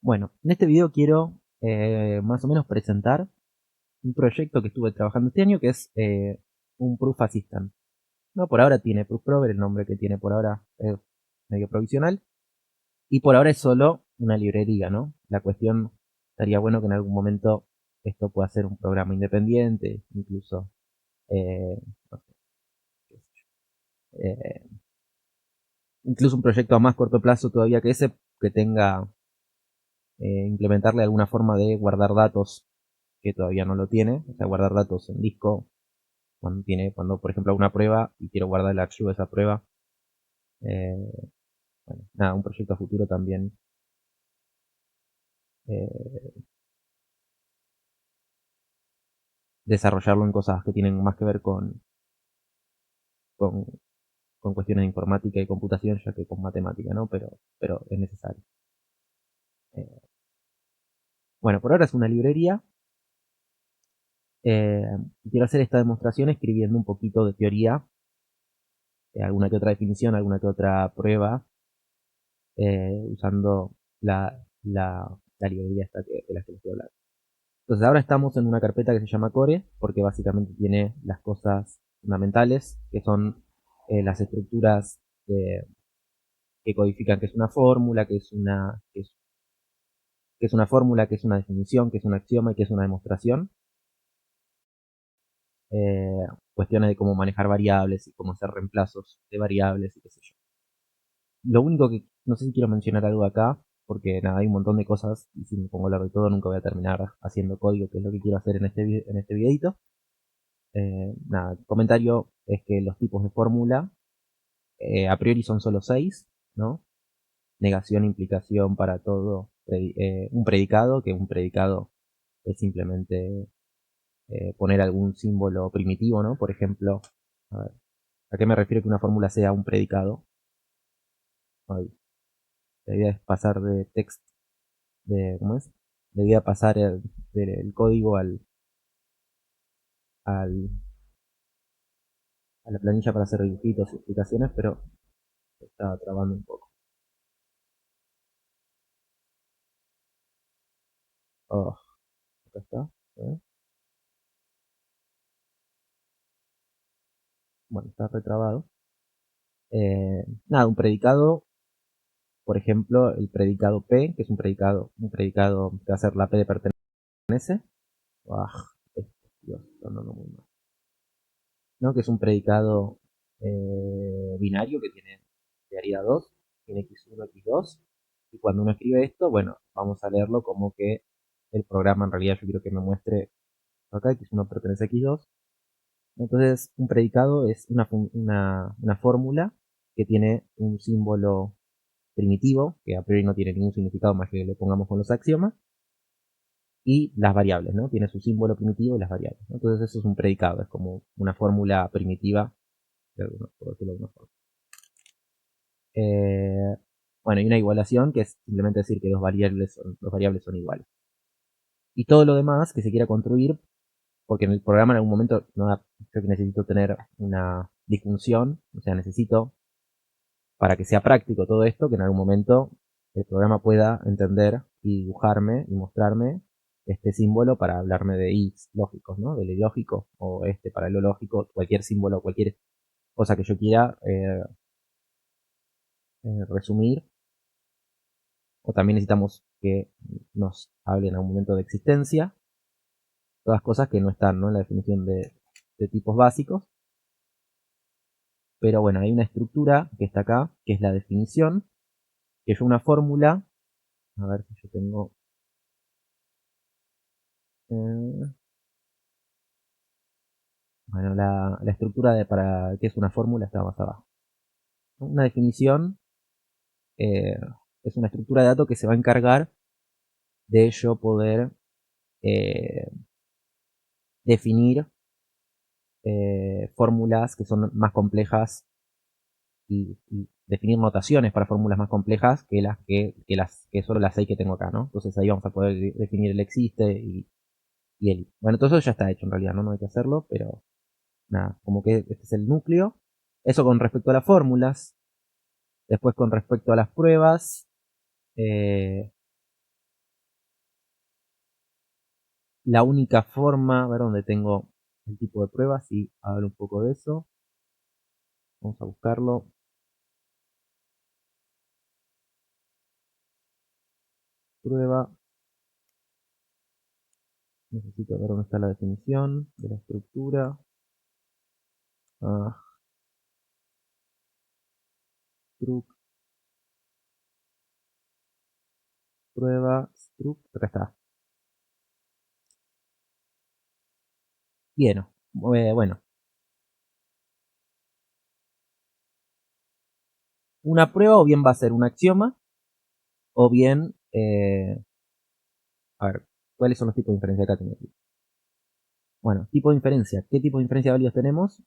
Bueno, en este video quiero más o menos presentar un proyecto que estuve trabajando este año, que es un Proof Assistant. No, por ahora tiene Proof Prover, el nombre que tiene por ahora es medio provisional. Y por ahora es solo una librería, ¿no? La cuestión, estaría bueno que en algún momento esto pueda ser un programa independiente, incluso, no sé, eh, incluso un proyecto a más corto plazo todavía que ese, que tenga, implementarle alguna forma de guardar datos que todavía no lo tiene, o sea, guardar datos en disco cuando por ejemplo hago una prueba y quiero guardar el archivo de esa prueba. Eh, bueno, nada, un proyecto a futuro también. eh, Desarrollarlo en cosas que tienen más que ver con, con cuestiones de informática y computación, ya que con matemática, ¿no? Pero es necesario. Eh, bueno, por ahora es una librería. Eh, Quiero hacer esta demostración escribiendo un poquito de teoría, alguna que otra definición, alguna que otra prueba, usando la librería esta de la que les estoy hablando. Entonces ahora estamos en una carpeta que se llama Core, porque básicamente tiene las cosas fundamentales, que son las estructuras que codifican que es una fórmula, que es una fórmula, que es una definición, que es un axioma y que es una demostración. Eh, Cuestiones de cómo manejar variables y cómo hacer reemplazos de variables y qué sé yo. Lo único que no sé si quiero mencionar algo acá, porque nada, hay un montón de cosas y si me pongo a hablar de todo nunca voy a terminar haciendo código, que es lo que quiero hacer en este videito. Nada, el comentario es que los tipos de fórmula a priori son solo 6, ¿no? Negación, implicación para todo, un predicado, que un predicado es simplemente poner algún símbolo primitivo, ¿no? Por ejemplo, a ver, ¿a qué me refiero que una fórmula sea un predicado? Ay, la idea es pasar de text, ¿cómo es? La idea es pasar del código al, a la planilla para hacer dibujitos y explicaciones, pero estaba trabando un poco. Oh, acá está. ¿Eh? Bueno, está retrabado. Nada, un predicado, por ejemplo, el predicado P, que es un predicado que va a ser la P de pertenece. Ah, Dios, no, muy mal. ¿No? Que es un predicado binario que tiene variedad 2, tiene x1, x2. Y cuando uno escribe esto, bueno, vamos a leerlo como que el programa en realidad yo quiero que me muestre acá, x1 pertenece a x2. Entonces, un predicado es una fórmula que tiene un símbolo primitivo, que a priori no tiene ningún significado más que le pongamos con los axiomas, y las variables, ¿no? Tiene su símbolo primitivo y las variables, ¿no? Entonces eso es un predicado, es como una fórmula primitiva, por decirlo de alguna forma. Bueno, y una igualación, que es simplemente decir que dos variables son iguales. Y todo lo demás que se quiera construir, porque en el programa en algún momento yo necesito tener una disfunción, o sea, necesito, para que sea práctico todo esto, que en algún momento el programa pueda entender y dibujarme y mostrarme este símbolo para hablarme de is lógicos, ¿no? Del ilógico, o este para lo lógico, cualquier símbolo, cualquier cosa que yo quiera resumir. O también necesitamos que nos hablen a un momento de existencia, todas cosas que no están, ¿no? En la definición de tipos básicos. Pero bueno, hay una estructura que está acá, que es la definición, que es una fórmula. A ver si yo tengo... Eh, bueno, la estructura para qué es una fórmula está más abajo. Una definición eh, es una estructura de datos que se va a encargar de yo poder eh, definir fórmulas que son más complejas y definir notaciones para fórmulas más complejas que solo las 6 que tengo acá, ¿no? Entonces ahí vamos a poder definir el existe y el. Bueno, todo eso ya está hecho en realidad, ¿no? No hay que hacerlo, pero nada, como que este es el núcleo. Eso con respecto a las fórmulas. Después con respecto a las pruebas, eh, la única forma, a ver dónde tengo el tipo de prueba, si hablo un poco de eso. Vamos a buscarlo. Prueba. Necesito ver dónde está la definición de la estructura. Ah, struct, prueba, struct, acá está. Bien, bueno. Una prueba o bien va a ser un axioma, o bien, a ver, ¿cuáles son los tipos de inferencia acá? Tengo aquí. Bueno, tipo de inferencia. ¿Qué tipo de inferencia de válidos tenemos?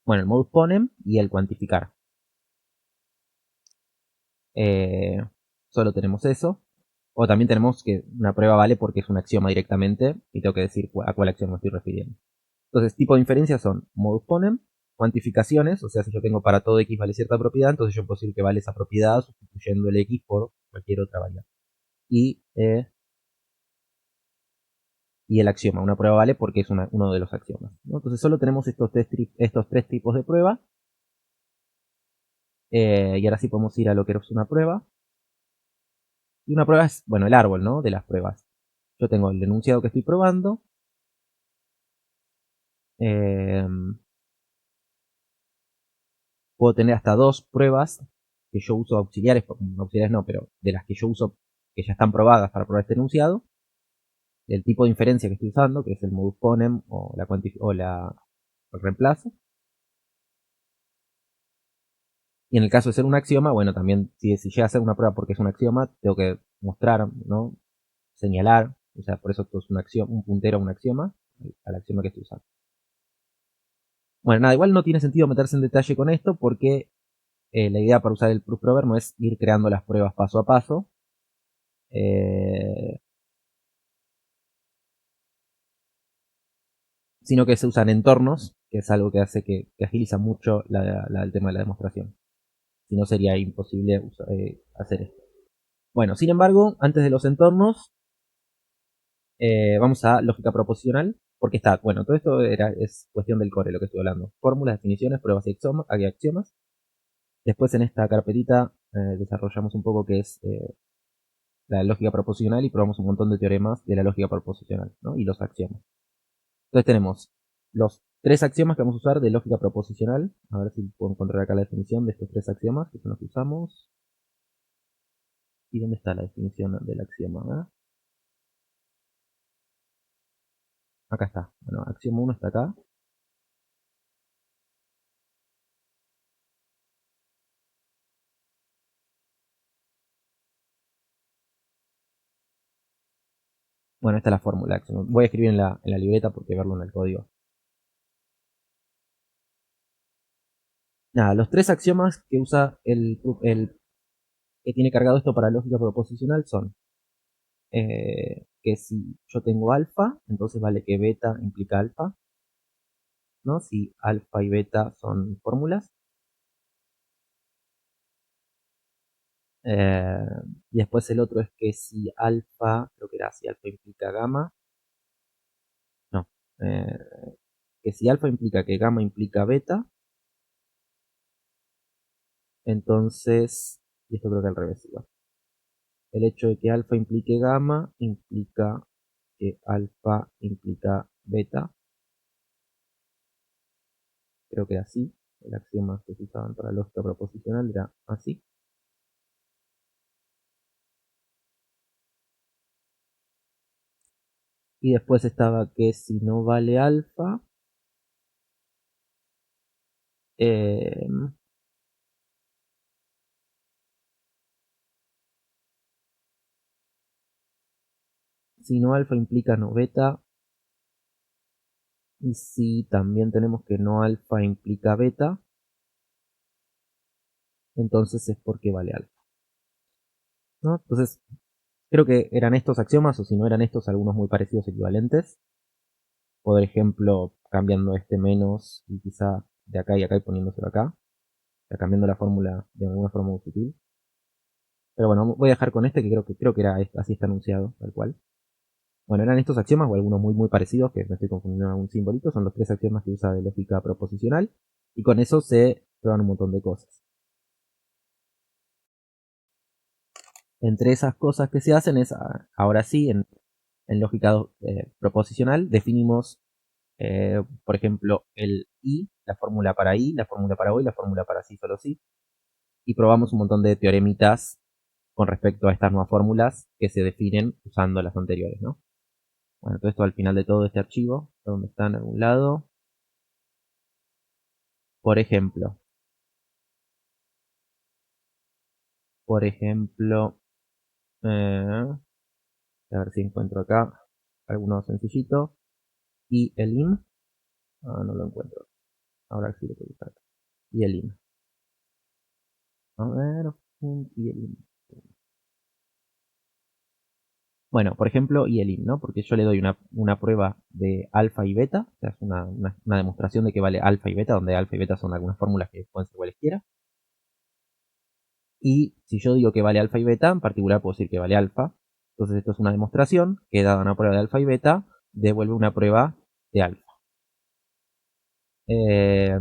Bueno, el modus ponens y el cuantificar. Eh, Solo tenemos eso. O también tenemos que una prueba vale porque es un axioma directamente y tengo que decir a cuál axioma me estoy refiriendo. Entonces, tipo de inferencia son modus ponens, cuantificaciones, o sea, si yo tengo para todo x vale cierta propiedad, entonces yo puedo decir que vale esa propiedad sustituyendo el x por cualquier otra variable. Y, y el axioma, una prueba vale porque es uno de los axiomas, ¿no? Entonces solo tenemos estos tres tipos de prueba. Y ahora sí podemos ir a lo que es una prueba. Y una prueba es, bueno, el árbol, ¿no? De las pruebas. Yo tengo el enunciado que estoy probando. Eh, Puedo tener hasta dos pruebas que yo uso auxiliares, auxiliares no, pero de las que yo uso que ya están probadas para probar este enunciado. El tipo de inferencia que estoy usando, que es el modus ponens o el reemplazo. Y en el caso de ser un axioma, bueno, también si llega a ser una prueba porque es un axioma, tengo que mostrar, ¿no? Señalar, o sea, por eso esto es un axioma, un puntero a un axioma, al axioma que estoy usando. Bueno, nada, igual no tiene sentido meterse en detalle con esto porque la idea para usar el proof prover no es ir creando las pruebas paso a paso, eh, sino que se usan entornos, que es algo que hace que agiliza mucho el tema de la demostración. Si no, sería imposible hacer esto. Bueno, sin embargo, antes de los entornos, vamos a lógica proposicional, porque está, bueno, todo esto es cuestión del core, lo que estoy hablando. Fórmulas, definiciones, pruebas y axiomas. Después en esta carpetita desarrollamos un poco qué es la lógica proposicional y probamos un montón de teoremas de la lógica proposicional, ¿no? Y los axiomas. Entonces tenemos los tres axiomas que vamos a usar de lógica proposicional. A ver si puedo encontrar acá la definición de estos tres axiomas, que son los que usamos. ¿Y dónde está la definición del axioma? Acá está. Bueno, axioma 1 está acá. Bueno, esta es la fórmula de axioma. Voy a escribir en la libreta porque verlo en el código. Nada, los tres axiomas que usa el que tiene cargado esto para lógica proposicional son que si yo tengo alfa, entonces vale que beta implica alfa, ¿no? Si alfa y beta son fórmulas. Eh, y después el otro es que si alfa, creo que era si alfa implica gamma, no, que si alfa implica que gamma implica beta, entonces, y esto creo que al revés igual. El hecho de que alfa implique gamma implica que alfa implica beta, creo que era así, el axioma que se usaban para lógica proposicional era así. Y después estaba que si no vale alfa, eh, si no alfa implica no beta, y si también tenemos que no alfa implica beta, entonces es porque vale alfa, ¿no? Entonces, creo que eran estos axiomas, o si no eran estos, algunos muy parecidos equivalentes. Por ejemplo, cambiando este menos y quizá de acá y acá y poniéndoselo acá. O sea, cambiando la fórmula de alguna forma muy sutil. Pero bueno, voy a dejar con este que creo que era así está anunciado, tal cual. Bueno, eran estos axiomas o algunos muy parecidos, que me estoy confundiendo en algún simbolito, son los 3 axiomas que usa de lógica proposicional, y con eso se prueban un montón de cosas. Entre esas cosas que se hacen es, ahora sí, en lógica proposicional, definimos, por ejemplo, el I, la fórmula para I, la fórmula para O y la fórmula para sí, solo sí, y probamos un montón de teoremitas con respecto a estas nuevas fórmulas que se definen usando las anteriores, ¿no? Bueno, todo esto al final de todo este archivo, donde está en algún lado. Por ejemplo, a ver si encuentro acá alguno sencillito. Y el IM, no lo encuentro. Ahora sí lo puedo usar. Y el IM. A ver, y el IM. Bueno, por ejemplo, y el IM, ¿no? Porque yo le doy una prueba de alfa y beta, o sea, es una demostración de que vale alfa y beta, donde alfa y beta son algunas fórmulas que pueden ser cualesquiera. Y si yo digo que vale alfa y beta, en particular puedo decir que vale alfa. Entonces esto es una demostración que dada una prueba de alfa y beta, devuelve una prueba de alfa. Eh,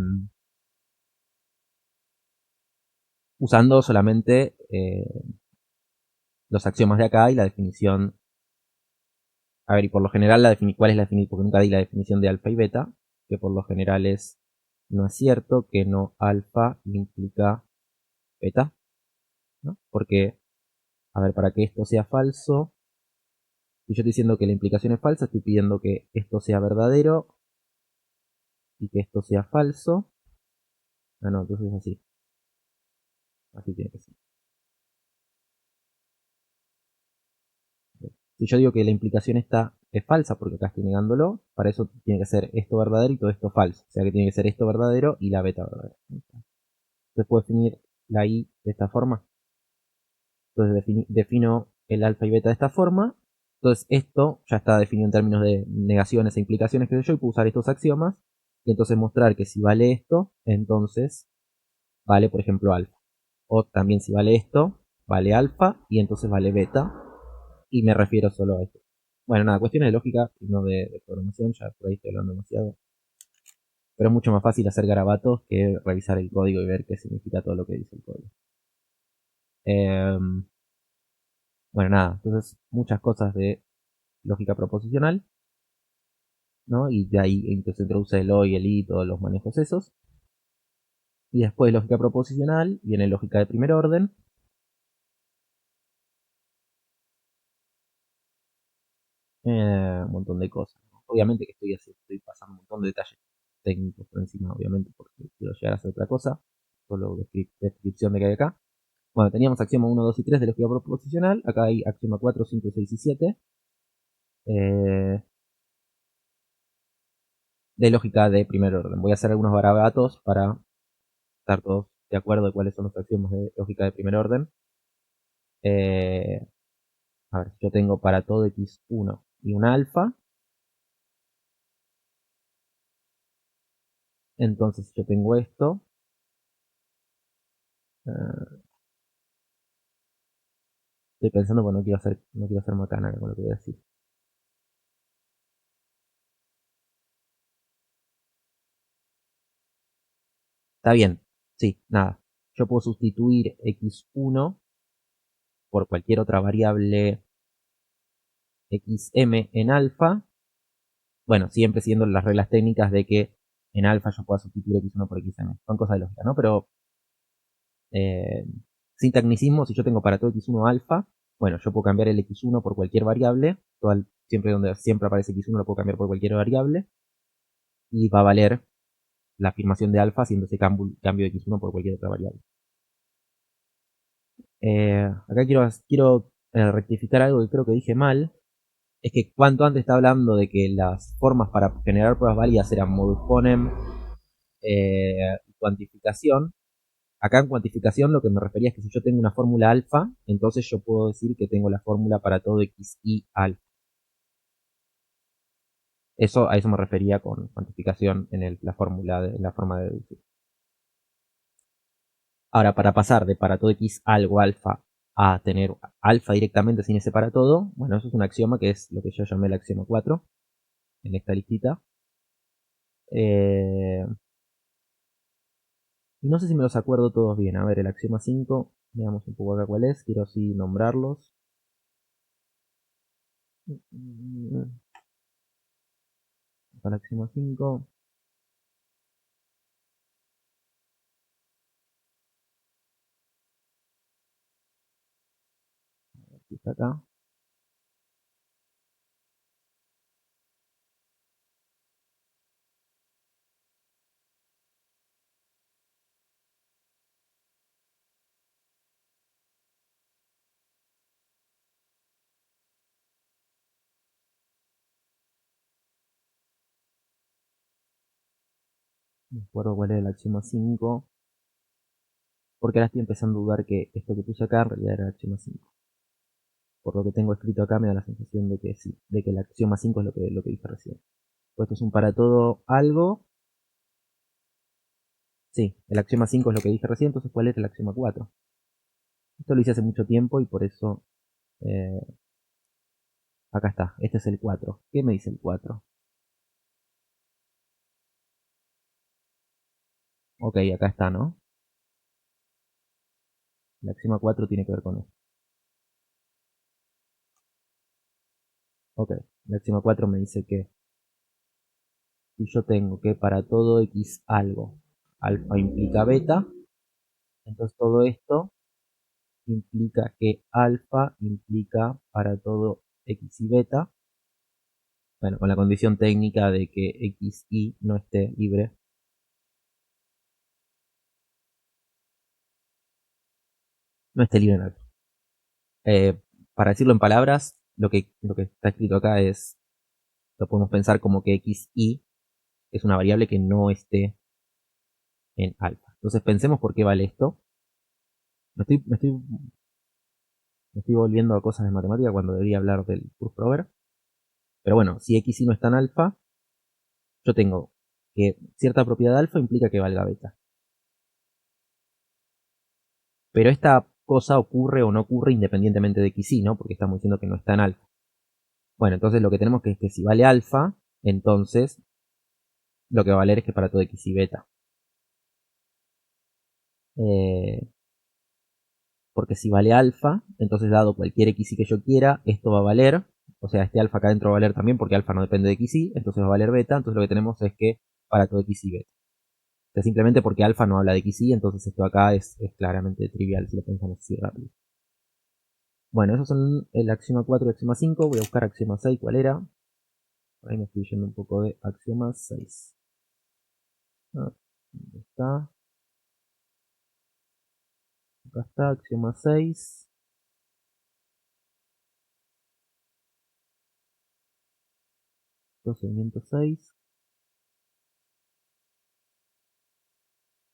usando solamente los axiomas de acá y la definición. A ver, y por lo general, ¿cuál es la definición? Porque nunca di la definición de alfa y beta, que por lo general no es cierto que no alfa implica beta, ¿no? Porque, a ver, para que esto sea falso, si yo estoy diciendo que la implicación es falsa, estoy pidiendo que esto sea verdadero y que esto sea falso. Ah, no, entonces es así. Así tiene que ser. Si yo digo que la implicación es falsa porque acá estoy negándolo, para eso tiene que ser esto verdadero y todo esto falso. O sea que tiene que ser esto verdadero y la beta verdadera. Entonces puedo definir la i de esta forma. Entonces defino el alfa y beta de esta forma. Entonces esto ya está definido en términos de negaciones e implicaciones, que sé yo, y puedo usar estos axiomas y entonces mostrar que si vale esto, entonces vale, por ejemplo, alfa. O también si vale esto, vale alfa y entonces vale beta. Y me refiero solo a esto. Bueno, nada, cuestiones de lógica y no de programación, ya por ahí estoy hablando demasiado. Pero es mucho más fácil hacer garabatos que revisar el código y ver qué significa todo lo que dice el código. Eh, bueno, nada, entonces muchas cosas de lógica proposicional, ¿no? Y de ahí entonces introduce el O y el I, todos los manejos esos. Y después lógica proposicional, viene lógica de primer orden. Un montón de cosas. Obviamente que estoy pasando un montón de detalles técnicos por encima, obviamente, porque quiero llegar a hacer otra cosa. Solo descripción de que hay acá. Bueno, teníamos axioma 1, 2 y 3 de lógica proposicional. Acá hay axioma 4, 5, 6 y 7. Eh, de lógica de primer orden. Voy a hacer algunos garabatos para estar todos de acuerdo de cuáles son los axiomas de lógica de primer orden. A ver, yo tengo para todo x1 y un alfa. Entonces, si yo tengo esto, eh, estoy pensando que no quiero hacer macana con lo que voy a decir. Está bien, sí, nada. Yo puedo sustituir x1 por cualquier otra variable xm en alfa. Bueno, siempre siguiendo las reglas técnicas de que en alfa yo pueda sustituir x1 por xm. Son cosas de lógica, ¿no? Pero eh, sin tecnicismo, si yo tengo para todo x1 alfa, bueno, yo puedo cambiar el x1 por cualquier variable. Siempre donde siempre aparece x1 lo puedo cambiar por cualquier variable. Y va a valer la afirmación de alfa haciendo ese cambio de x1 por cualquier otra variable. Acá quiero rectificar algo que creo que dije mal. Es que cuanto antes está hablando de que las formas para generar pruebas válidas eran modus ponem y cuantificación. Acá en cuantificación lo que me refería es que si yo tengo una fórmula alfa, entonces yo puedo decir que tengo la fórmula para todo x y alfa. A eso me refería con cuantificación en la forma de deducir. Ahora, para pasar de para todo x algo alfa a tener alfa directamente sin ese para todo, bueno, eso es un axioma que es lo que yo llamé el axioma 4 en esta listita. Y no sé si me los acuerdo todos bien. A ver, el axioma 5, veamos un poco acá cuál es, quiero así nombrarlos. El axioma 5. Aquí está acá. No me acuerdo cuál es el axioma 5. Porque ahora estoy empezando a dudar que esto que puse acá en realidad era el axioma 5. Por lo que tengo escrito acá me da la sensación de que sí, de que el axioma 5 es lo que dije recién. Pues esto es un para todo algo. Sí, el axioma 5 es lo que dije recién, entonces ¿cuál es el axioma 4? Esto lo hice hace mucho tiempo y por eso eh, acá está. Este es el 4. ¿Qué me dice el 4? Ok, acá está, ¿no? El axioma 4 tiene que ver con esto. Ok, el axioma 4 me dice que si yo tengo que para todo x algo, alfa implica beta, entonces todo esto implica que alfa implica para todo x y beta, bueno, con la condición técnica de que x y no esté libre. No esté libre en alfa. Para decirlo en palabras, lo que está escrito acá es, lo podemos pensar como que x y es una variable que no esté en alfa. Entonces pensemos por qué vale esto. Me estoy volviendo a cosas de matemática cuando debería hablar del proof prover. Pero bueno, si x y no está en alfa, yo tengo que cierta propiedad de alfa implica que valga beta. Pero esta cosa ocurre o no ocurre independientemente de x y, ¿no? Porque estamos diciendo que no está en alfa. Bueno, entonces lo que tenemos que es que si vale alfa, entonces lo que va a valer es que para todo x y beta. Eh, porque si vale alfa, entonces dado cualquier x y que yo quiera, esto va a valer. O sea, este alfa acá adentro va a valer también porque alfa no depende de x y, entonces va a valer beta. Entonces lo que tenemos es que para todo x y beta. O sea, simplemente porque alfa no habla de x y, entonces esto acá es claramente trivial si lo pensamos así rápido. Bueno, esos son el axioma 4 y el axioma 5. Voy a buscar axioma 6, ¿cuál era? Ahí me estoy yendo un poco de axioma 6. Ah, ¿dónde está? Acá está, axioma 6. Procedimiento 6.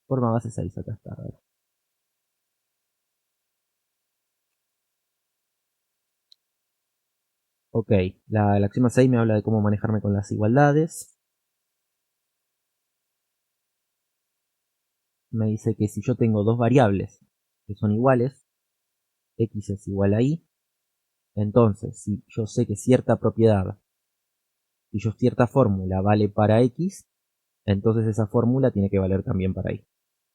Forma base 6, acá está. A ver. Ok, el axioma 6 me habla de cómo manejarme con las igualdades. Me dice que si yo tengo dos variables que son iguales, x es igual a y, entonces si yo sé que cierta propiedad, si yo cierta fórmula vale para x, entonces esa fórmula tiene que valer también para y.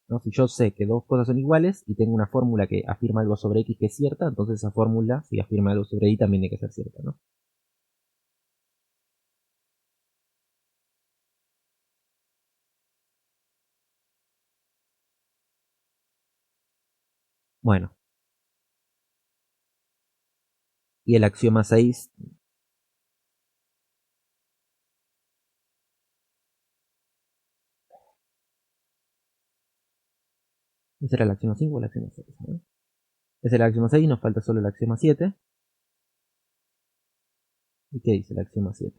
¿No? Si yo sé que dos cosas son iguales y tengo una fórmula que afirma algo sobre x que es cierta, entonces esa fórmula, si afirma algo sobre y, también tiene que ser cierta, ¿no? Bueno, y el axioma 6, ¿ese era el axioma 5 o el axioma 6? ¿No? Es el axioma 6 y nos falta solo el axioma 7. ¿Y qué dice el axioma 7?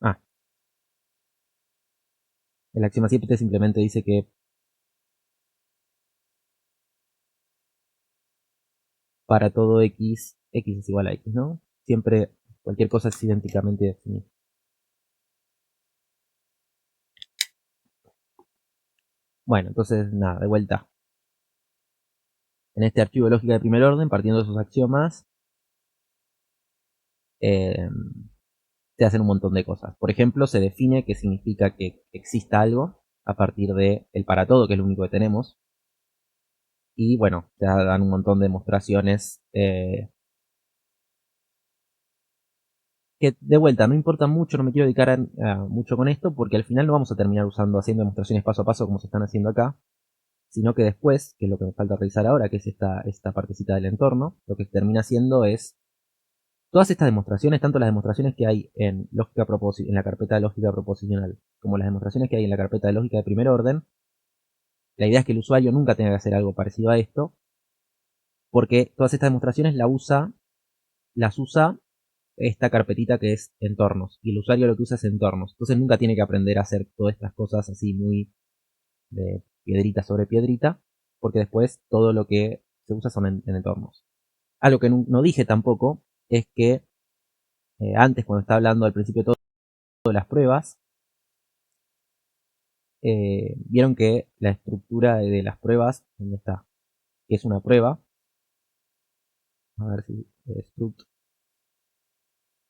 Ah, el axioma 7 simplemente dice que para todo x, x es igual a x, ¿no? Siempre cualquier cosa es idénticamente definida. Bueno, entonces nada, de vuelta. En este archivo de lógica de primer orden, partiendo de esos axiomas, se hacen un montón de cosas. Por ejemplo, se define qué significa que exista algo a partir de el para todo, que es lo único que tenemos. Y bueno, se dan un montón de demostraciones que de vuelta no importa mucho, no me quiero dedicar a mucho con esto, porque al final no vamos a terminar haciendo demostraciones paso a paso como se están haciendo acá, sino que después, que es lo que me falta realizar ahora, que es esta partecita del entorno, lo que se termina haciendo es todas estas demostraciones, tanto las demostraciones que hay en la carpeta de lógica proposicional, como las demostraciones que hay en la carpeta de lógica de primer orden, la idea es que el usuario nunca tenga que hacer algo parecido a esto, porque todas estas demostraciones las usa esta carpetita que es entornos, y el usuario lo que usa es entornos. Entonces nunca tiene que aprender a hacer todas estas cosas así muy de piedrita sobre piedrita, porque después todo lo que se usa son en entornos. Algo que no dije tampoco es que antes, cuando estaba hablando al principio de todo las pruebas, vieron que la estructura de las pruebas, ¿dónde está? Que es una prueba, a ver si struct,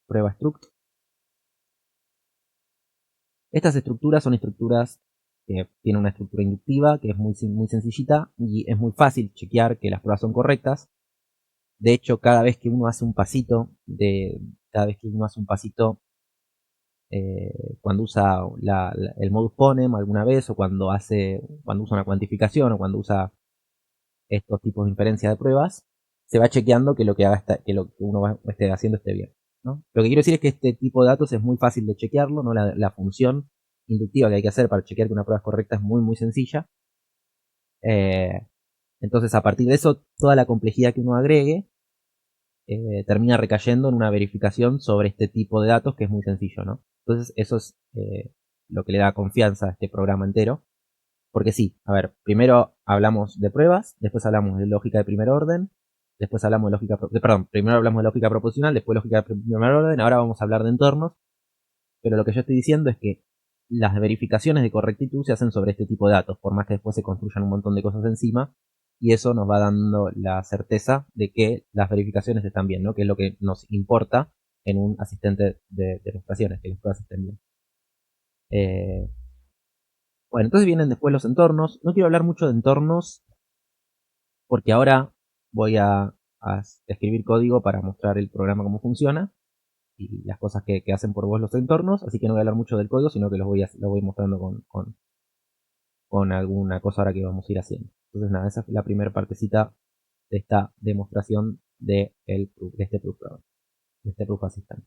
prueba struct. Estas estructuras son estructuras que tienen una estructura inductiva, que es muy sencillita y es muy fácil chequear que las pruebas son correctas. De hecho, cada vez que uno hace un pasito, cuando usa el modus ponens alguna vez, o cuando usa una cuantificación, o cuando usa estos tipos de inferencia de pruebas, se va chequeando que lo que uno esté haciendo esté bien, ¿no? Lo que quiero decir es que este tipo de datos es muy fácil de chequearlo, ¿no? La función inductiva que hay que hacer para chequear que una prueba es correcta es muy sencilla. Entonces, a partir de eso, toda la complejidad que uno agregue termina recayendo en una verificación sobre este tipo de datos que es muy sencillo, ¿no? Entonces, eso es lo que le da confianza a este programa entero. Porque sí, a ver, primero hablamos de pruebas, después hablamos de lógica de primer orden, después hablamos de primero hablamos de lógica proposicional, después lógica de primer orden, ahora vamos a hablar de entornos, pero lo que yo estoy diciendo es que las verificaciones de correctitud se hacen sobre este tipo de datos, por más que después se construyan un montón de cosas encima, y eso nos va dando la certeza de que las verificaciones están bien, ¿no? Que es lo que nos importa en un asistente de demostraciones, que las pruebas estén bien. Bueno, entonces vienen después los entornos. No quiero hablar mucho de entornos porque ahora voy a escribir código para mostrar el programa cómo funciona y las cosas que hacen por vos los entornos, así que no voy a hablar mucho del código, sino que lo voy mostrando con alguna cosa ahora que vamos a ir haciendo. Entonces nada, esa es la primera partecita de esta demostración de este proof assistant.